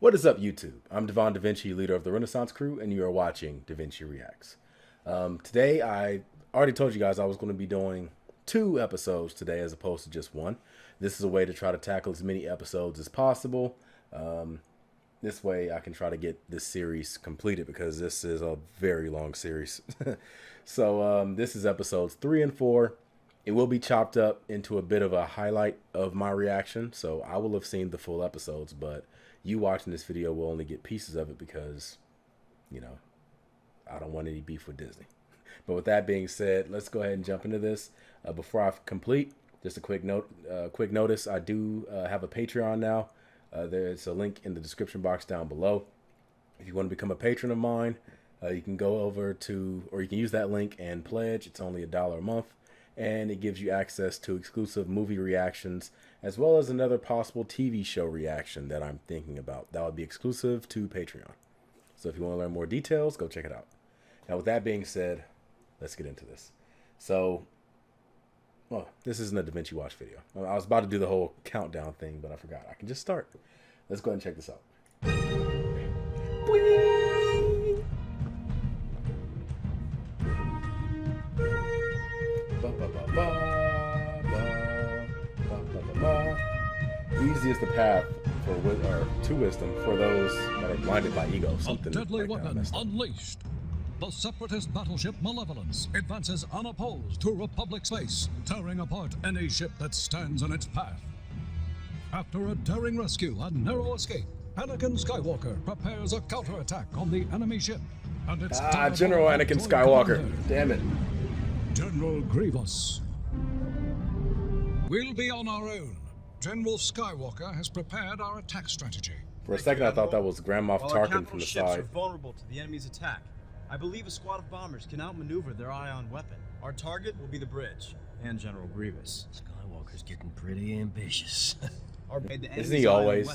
What is up, YouTube? I'm Devon DaVinci, leader of the Renaissance crew, and you are watching DaVinci Reacts. Today, I already told you guys I was going to be doing 2 episodes today as opposed to just 1. This is a way to try to tackle as many episodes as possible. This way I can try to get this series completed because this is a very long series. So this is episodes 3 and 4. It will be chopped up into a bit of a highlight of my reaction. So I will have seen the full episodes, but you watching this video will only get pieces of it because, you know, I don't want any beef with Disney. But with that being said, let's go ahead and jump into this. Before I complete, just a quick notice. I do have a Patreon now. There's a link in the description box down below. If you want to become a patron of mine, you can go over to, or you can use that link and pledge. It's only $1 a month, and it gives you access to exclusive movie reactions, as well as another possible TV show reaction that I'm thinking about. That would be exclusive to Patreon. So if you want to learn more details, go check it out. Now, with that being said, let's get into this. So, well, this isn't a DaVinci Watch video. I was about to do the whole countdown thing, but I forgot. I can just start. Let's go ahead and check this out. Easy is the path to wisdom for those that are blinded by ego. Something a deadly like weapon unleashed. The separatist battleship Malevolence advances unopposed through Republic space, tearing apart any ship that stands in its path. After a daring rescue and narrow escape, Anakin Skywalker prepares a counterattack on the enemy ship. And it's General Anakin Skywalker. Commander, Damn it. General Grievous. We'll be on our own. General Skywalker has prepared our attack strategy. For a second, I thought that was Grand Moff Tarkin from the ships side. are vulnerable to the enemy's attack. I believe a squad of bombers can outmaneuver their ion weapon. Our target will be the bridge and General Grievous. Skywalker's getting pretty ambitious. Isn't he always?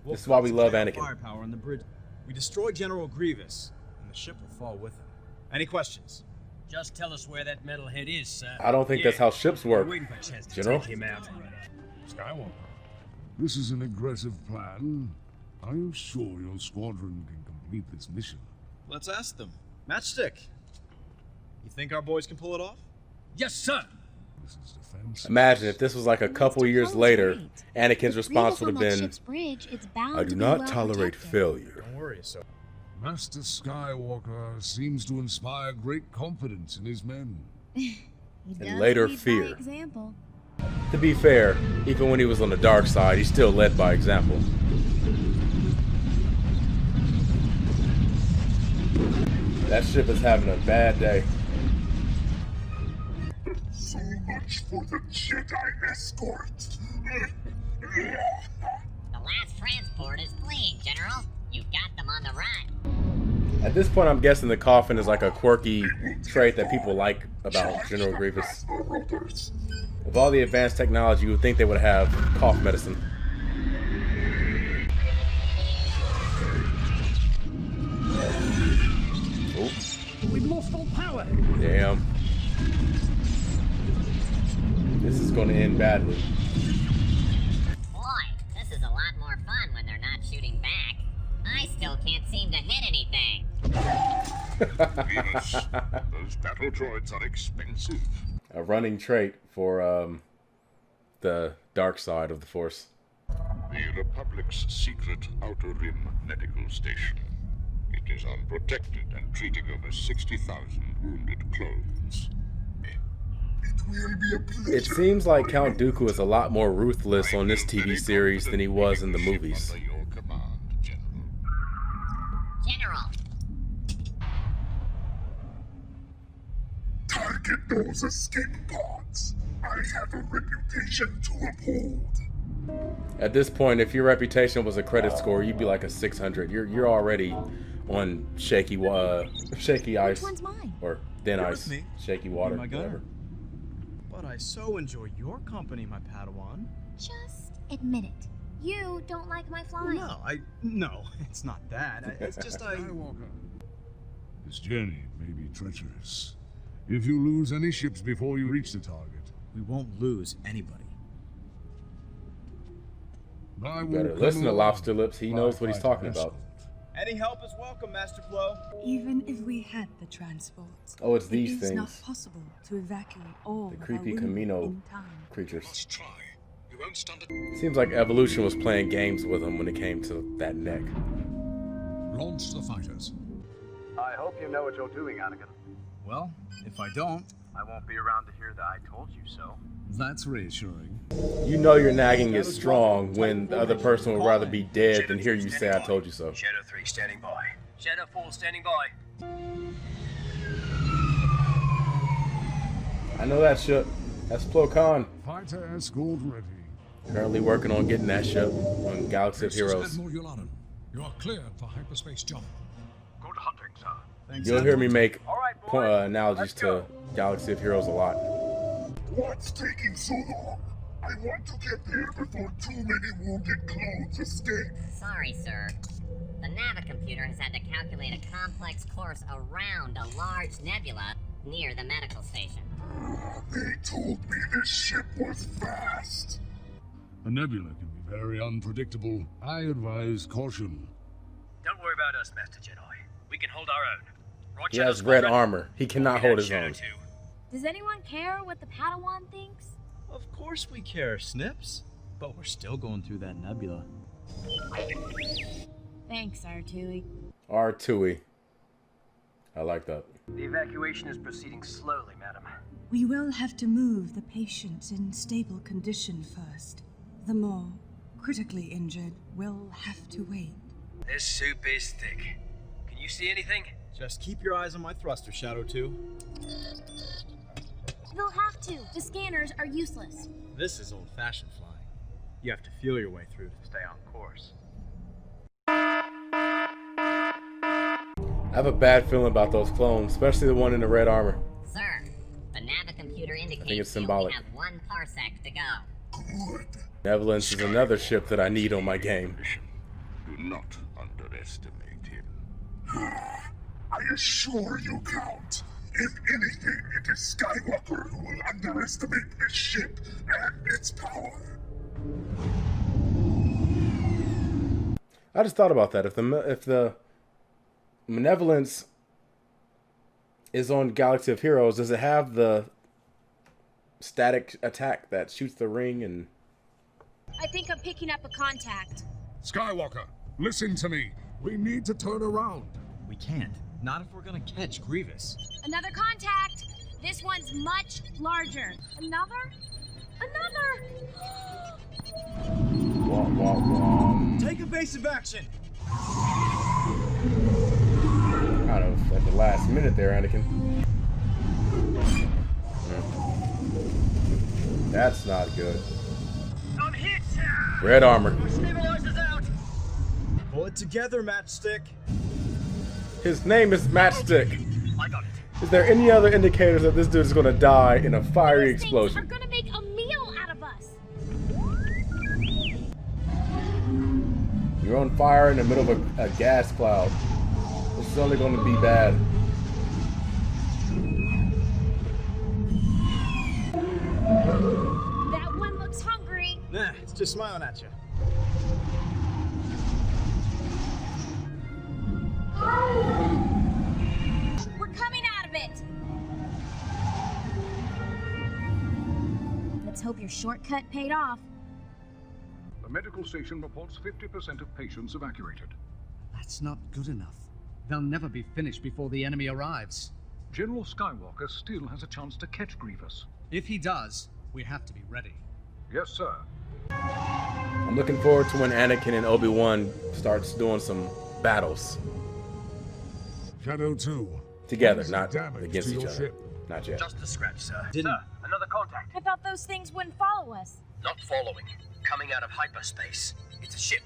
This is why we love Anakin. Firepower on the bridge. We destroy General Grievous, and the ship will fall with him. Any questions? Just tell us where that metalhead is, sir. I don't think that's how ships work, Waiting for a chance to General. take him out. Skywalker, this is an aggressive plan. Are you sure your squadron can complete this mission? Let's ask them. Matchstick. You think our boys can pull it off? Yes, sir. This is defense. Imagine if this was like a couple years later, Anakin's response would have been, I do not tolerate failure. Don't worry, so. Master Skywalker seems to inspire great confidence in his men. And later fear. To be fair, even when he was on the dark side, he still led by example. That ship is having a bad day. So much for the Jedi escort. The last transport is fleeing, General. You've got them on the run. At this point, I'm guessing the coffin is like a quirky trait that people like about General Grievous. With all the advanced technology, you would think they would have cough medicine. Oops. We've lost all power. Damn. This is going to end badly. Boy, this is a lot more fun when they're not shooting back. I still can't seem to hit anything. Venus, those battle droids are expensive. A running trait for the dark side of the Force. The Republic's secret Outer Rim medical station. It is unprotected and treating over 60,000 wounded clones. It will be a pleasure. It seems like Count Dooku is a lot more ruthless on this TV series than he was in the movies. Under your command, General. General, Target those escape pods. I have a reputation to uphold. At this point, if your reputation was a credit score, you'd be like a 600. You're already on shaky ice, or thin You're ice, with me. shaky water, You're my gunner. whatever. But I so enjoy your company, my Padawan. Just admit it. You don't like my flying. No, it's not that. It's just Skywalker, this journey may be treacherous. If you lose any ships before you reach the target, We won't lose anybody. I will Better come listen to along Lobster Lips. He by knows what he's fighter talking about. escort. Any help is welcome, Master Blow. Even if we had the transports, Oh, it's these it is not things. possible to evacuate all The of our creepy wounded Camino in time. creatures. Let's try. You won't stand a... Seems like Evolution was playing games with him when it came to that neck. Launch the fighters. I hope you know what you're doing, Anakin. Well, if I don't, I won't be around to hear that I told you so. that's reassuring. You know your nagging is strong when the other person would rather be dead than hear you say I told you so. Shadow 3 standing by. Shadow 4 standing by. I know that ship. That's Plo Koon. Fighter escort ready. Currently working on getting that ship on Galaxy of This is Heroes. Admiral Yulanin. You are cleared for hyperspace jump. Good hunting, sir. Thanks, You'll hear me make All right, boys. analogies Let's to go. Galaxy of Heroes a lot. What's taking so long? I want to get there before too many wounded clones escape. Sorry, sir. The Navicomputer has had to calculate a complex course around a large nebula near the medical station. They told me this ship was fast. A nebula can be very unpredictable. I advise caution. Don't worry about us, Master Jedi. We can hold our own. Right, He Shadow has red Squadron? armor. He cannot We'll hold get his Shadow own. 2. Does anyone care what the Padawan thinks? Of course we care, Snips. But we're still going through that nebula. Thanks, R2. R2E. I like that. The evacuation is proceeding slowly, madam. We will have to move the patients in stable condition first. The more critically injured will have to wait. This soup is thick. Can you see anything? Just keep your eyes on my thruster, Shadow 2. They'll have to. The scanners are useless. This is old-fashioned flying. You have to feel your way through to Stay on course. I have a bad feeling about those clones, especially the one in the red armor. Sir, the Navicomputer indicates it's you symbolic. only have 1 parsec to go. Malevolence is another ship that I need on my game. Do not underestimate him. I assure you, Count. If anything, it is Skywalker who will underestimate this ship and its power. I just thought about that. If the Malevolence is on Galaxy of Heroes, does it have the static attack that shoots the ring and... I think I'm picking up a contact. Skywalker, listen to me. We need to turn around. We can't. Not if we're gonna catch Grievous. Another contact. This one's much larger. Another? Wah, wah, wah. Take evasive action! Kind of at the last minute there, Anakin. That's not good. I'm hit! Red armor. My stabilizer's out! Pull it together, Matchstick. His name is Matchstick. I got it. Is there any other indicators that this dude is going to die in a fiery Those things explosion? are gonna make a meal out of us. You're on fire in the middle of a gas cloud. This is only going to be bad. That one looks hungry. Nah, it's just smiling at you. We're coming out of it. Let's hope your shortcut paid off. The medical station reports 50% of patients evacuated. That's not good enough. They'll never be finished before the enemy arrives. General Skywalker still has a chance to catch Grievous. If he does, we have to be ready. Yes, sir. I'm looking forward to when Anakin and Obi-Wan starts doing some battles Shadow 2. together, Cause not damage against to each your other. ship. Not yet. Just a scratch, sir. Didn't- Sir, another contact. I thought those things wouldn't follow us. Not following. Coming out of hyperspace. It's a ship.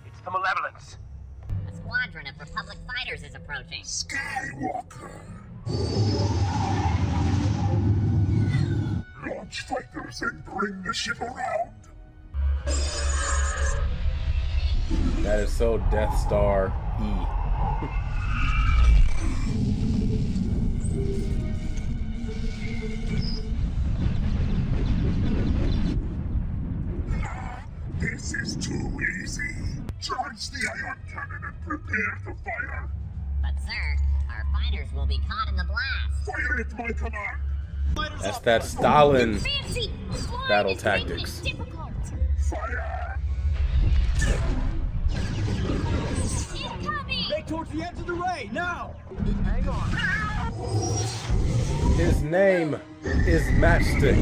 It's the Malevolence. A squadron of Republic fighters is approaching. Skywalker. Launch fighters and bring the ship around. That is so Death Star E. This is too easy. Charge the ion cannon and prepare to fire. But sir, our fighters will be caught in the blast. Fire at my command. That's that Stalin Fancy! battle Flying is making it tactics. difficult. Fire! Incoming! Make towards the edge of the ray, now! Hang on. His name is Matchstick.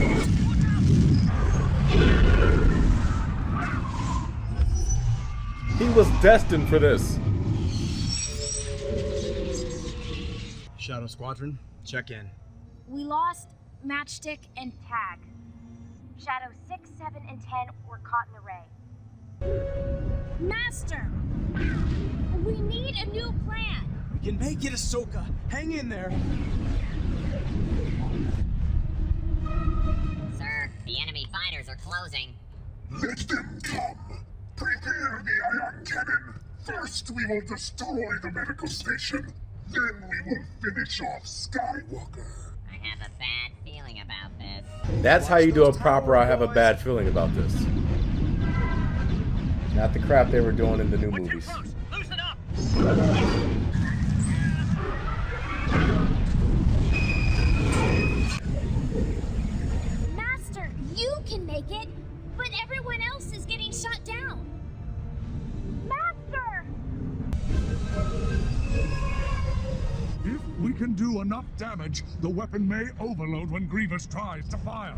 He was destined for this. Shadow Squadron, check in. We lost Matchstick and Tag. Shadow 6, 7, and 10 were caught in the ray. Master! We need a new plan! We can make it, Ahsoka. Hang in there. Sir, the enemy fighters are closing. Let them come. Prepare the ion cannon. First, we will destroy the medical station. Then we will finish off Skywalker. I have a bad feeling about this. That's how you do a proper I have a bad feeling about this. Not the crap they were doing in the new movies. Loosen up! Master, you can make it, but everyone else is getting shut down. Master! If we can do enough damage, the weapon may overload when Grievous tries to fire.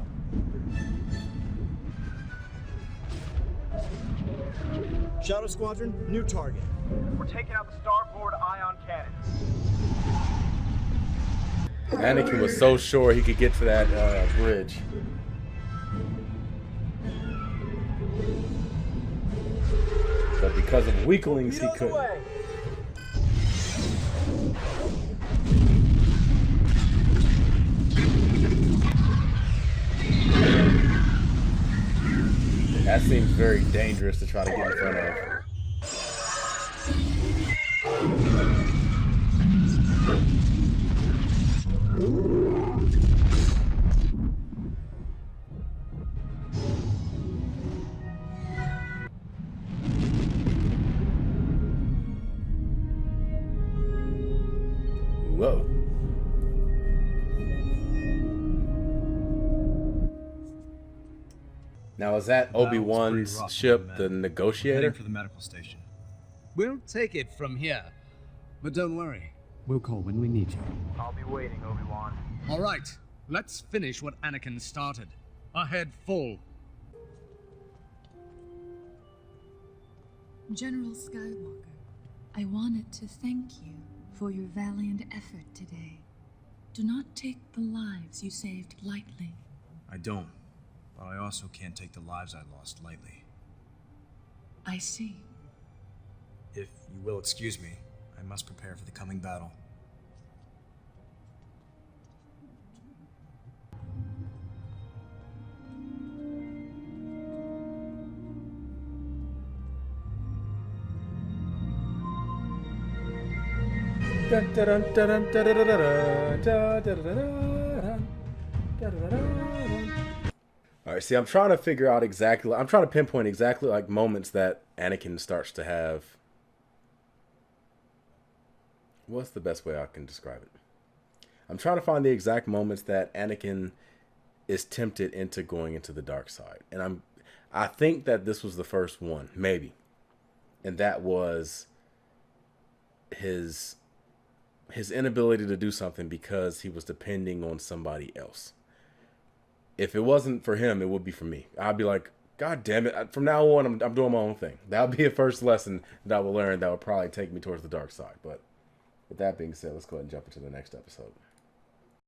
Shadow Squadron, new target. We're taking out the starboard ion cannon. Anakin was so sure he could get to that bridge. But because of weaklings, he couldn't. Away. That seems very dangerous to try to get in front of. Whoa. Now, is that Obi-Wan's Pretty rough, ship, man. the Heading Negotiator? for the medical station. We'll take it from here. But don't worry, we'll call when we need you. I'll be waiting, Obi-Wan. All right, let's finish what Anakin started. Ahead full. General Skywalker, I wanted to thank you for your valiant effort today. Do not take the lives you saved lightly. I don't, but I also can't take the lives I lost lightly. I see. If you will excuse me, I must prepare for the coming battle. All right, see, I'm trying to figure out exactly, I'm trying to pinpoint exactly like moments that Anakin starts to have. What's the best way I can describe it? I'm trying to find the exact moments that Anakin is tempted into going into the dark side. And I think that this was the first one, maybe. And that was his inability to do something because he was depending on somebody else. If it wasn't for him, it would be for me. I'd be like, God damn it. From now on, I'm doing my own thing. That would be a first lesson that I will learn that would probably take me towards the dark side. But with that being said, let's go ahead and jump into the next episode.